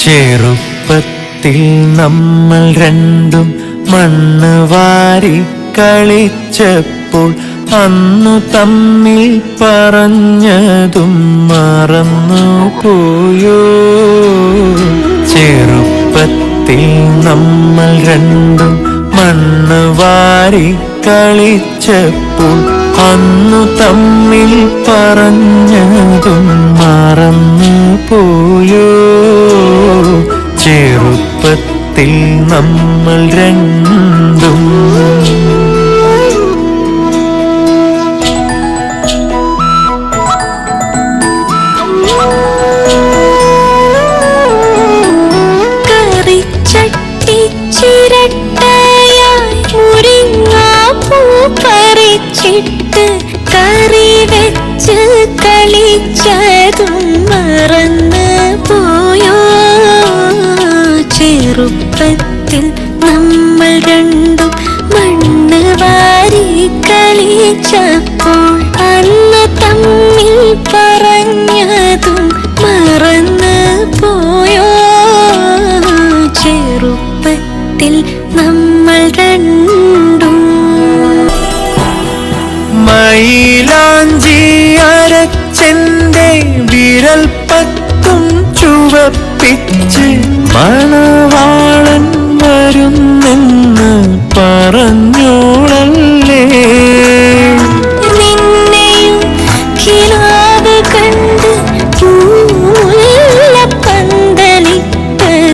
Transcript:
ചെറുപ്പത്തിൽ നമ്മൾ രണ്ടും മണ്ണ് വാരി കളിച്ചപ്പോൾ അന്നു തമ്മിൽ പറഞ്ഞതും മറന്നു പോയോ? ചെറുപ്പത്തിൽ നമ്മൾ രണ്ടും മണ്ണ് വാരി കളിച്ചപ്പോൾ അന്നു തമ്മിൽ പറഞ്ഞതും മറന്നു പോയോ? ചെറുപ്പത്തിൽ നമ്മൾ രണ്ടും കറിച്ചട്ടി ചിരട്ടയായി മുരിങ്ങാപ്പൂ പറിച്ചിട്ട് കറി വെച്ച് കളിച്ചതും മറന്നു പോയോ? ചെറുപ്പത്തിൽ നമ്മൾ രണ്ടും മണ്ണ് വാരി കളിച്ചപ്പോൾ അന്ന് തമ്മിൽ പറഞ്ഞതും മറന്നു പോയോ? ചെറുപ്പത്തിൽ നമ്മൾ രണ്ടും മൈലാഞ്ചി അരച്ചെന്റെ വിരൽ പത്തും ചുവപ്പിച്ച് മണ